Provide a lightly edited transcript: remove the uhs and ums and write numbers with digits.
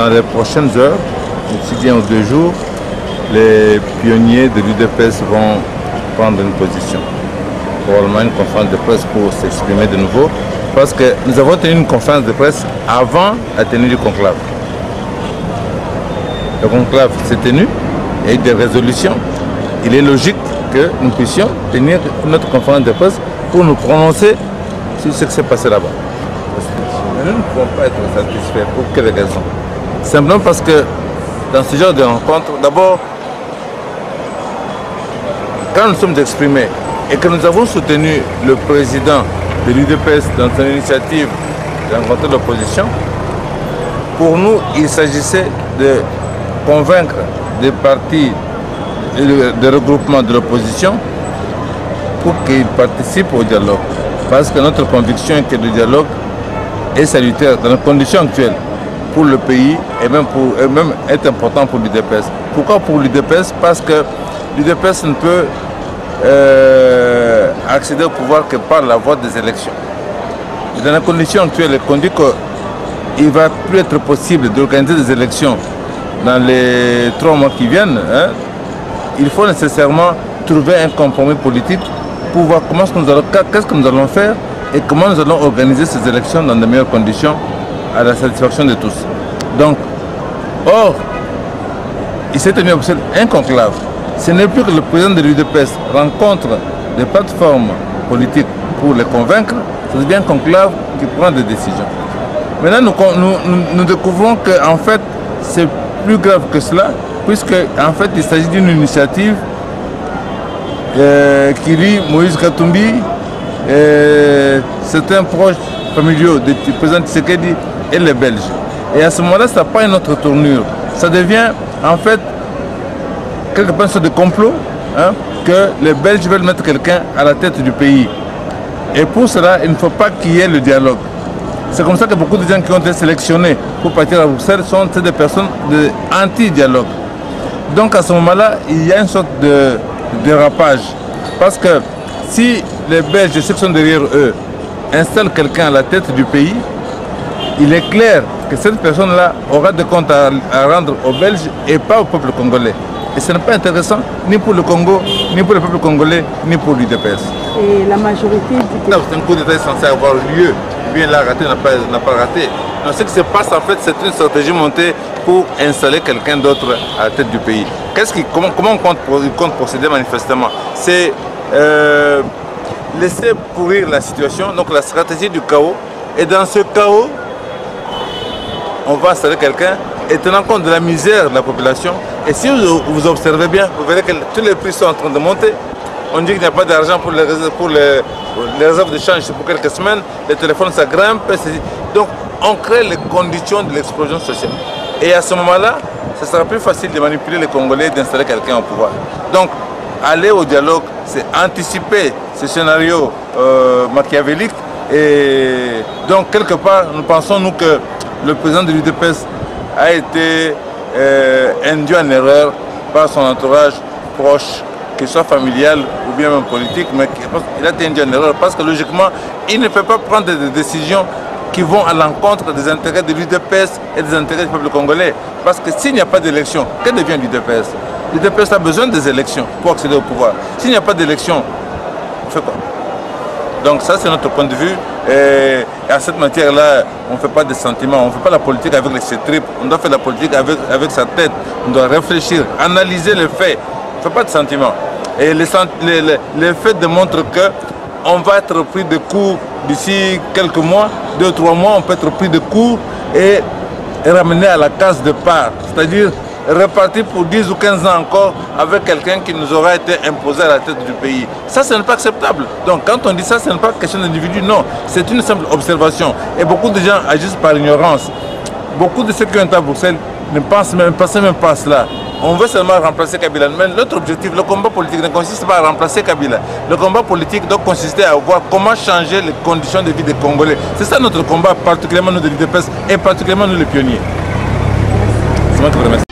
dans les prochaines heures, d'ici 1 ou 2 jours, les pionniers de l'UDPS vont prendre une position. Probablement une conférence de presse pour s'exprimer de nouveau, parce que nous avons tenu une conférence de presse avant la tenue du conclave. Le conclave s'est tenu et des résolutions. Il est logique que nous puissions tenir notre conférence de presse pour nous prononcer sur ce qui s'est passé là-bas. Nous ne pouvons pas être satisfaits pour quelle raison? Simplement parce que dans ce genre de rencontres, d'abord, quand nous sommes exprimés et que nous avons soutenu le président de l'UDPS dans son initiative de rencontrer l'opposition, pour nous, il s'agissait de convaincre des partis de regroupement de l'opposition pour qu'ils participent au dialogue. Parce que notre conviction est que le dialogue est salutaire dans les conditions actuelles pour le pays et même est important pour l'UDPS. Pourquoi pour l'UDPS? Parce que l'UDPS ne peut accéder au pouvoir que par la voie des élections. Et dans les conditions actuelles, on dit qu'il ne va plus être possible d'organiser des élections dans les 3 mois qui viennent. Il faut nécessairement trouver un compromis politique pour voir qu'est-ce que nous allons faire et comment nous allons organiser ces élections dans de meilleures conditions à la satisfaction de tous. Donc, or, il s'est tenu un conclave. Ce n'est plus que le président de l'UDPS rencontre des plateformes politiques pour les convaincre, ça devient un conclave qui prend des décisions. Maintenant, nous découvrons qu'en fait, c'est plus grave que cela, puisque en fait, il s'agit d'une initiative qui lie Moïse Katumbi, certains proches familiaux du président Tshisekedi et les Belges. Et à ce moment-là, ça n'a pas une autre tournure. Ça devient en fait quelque part de complot, que les Belges veulent mettre quelqu'un à la tête du pays. Et pour cela, il ne faut pas qu'il y ait le dialogue. C'est comme ça que beaucoup de gens qui ont été sélectionnés pour partir à Bruxelles sont des personnes anti-dialogue. Donc à ce moment-là, il y a une sorte de dérapage. Parce que si les Belges, ceux qui sont derrière eux, installent quelqu'un à la tête du pays, il est clair que cette personne-là aura des comptes à rendre aux Belges et pas au peuple congolais. Et ce n'est pas intéressant ni pour le Congo, ni pour le peuple congolais, ni pour l'UDPS. Et la majorité dit que... C'est un coup d'État censé avoir lieu. Bien l'a raté, n'a pas raté. Donc, ce qui se passe en fait, c'est une stratégie montée pour installer quelqu'un d'autre à la tête du pays. Comment on compte procéder manifestement? C'est laisser pourrir la situation, donc la stratégie du chaos. Et dans ce chaos, on va installer quelqu'un et tenant compte de la misère de la population. Et si vous observez bien, vous verrez que tous les prix sont en train de monter. On dit qu'il n'y a pas d'argent pour les réserves de change pour quelques semaines, les téléphones ça grimpe. Donc on crée les conditions de l'explosion sociale. Et à ce moment-là, ce sera plus facile de manipuler les Congolais et d'installer quelqu'un au pouvoir. Donc aller au dialogue, c'est anticiper ce scénario machiavélique. Et donc quelque part, nous pensons nous que le président de l'UDPS a été induit en erreur par son entourage proche, qu'il soit familial ou bien même politique, mais il a été induit en erreur parce que logiquement, il ne peut pas prendre des décisions qui vont à l'encontre des intérêts de l'UDPS et des intérêts du peuple congolais. Parce que s'il n'y a pas d'élection, que devient l'UDPS? L'UDPS a besoin des élections pour accéder au pouvoir. S'il n'y a pas d'élection, on fait quoi? Donc ça, c'est notre point de vue. Et à cette matière-là, on ne fait pas de sentiments, on ne fait pas la politique avec ses tripes, on doit faire la politique avec sa tête, on doit réfléchir, analyser les faits, on ne fait pas de sentiments. Et les faits démontrent qu'on va être pris de court d'ici quelques mois, 2 ou 3 mois, on peut être pris de court et ramené à la case de part, c'est-à-dire repartir pour 10 ou 15 ans encore avec quelqu'un qui nous aura été imposé à la tête du pays. Ça, ce n'est pas acceptable. Donc quand on dit ça, ce n'est pas question d'individu, non. C'est une simple observation. Et beaucoup de gens agissent par ignorance. Beaucoup de ceux qui ont été à Bruxelles ne pensent même pas à cela. On veut seulement remplacer Kabila. Mais notre objectif, le combat politique ne consiste pas à remplacer Kabila. Le combat politique doit consister à voir comment changer les conditions de vie des Congolais. C'est ça notre combat, particulièrement nous de l'UDPS et particulièrement nous les pionniers. C'est moi qui vous remercie.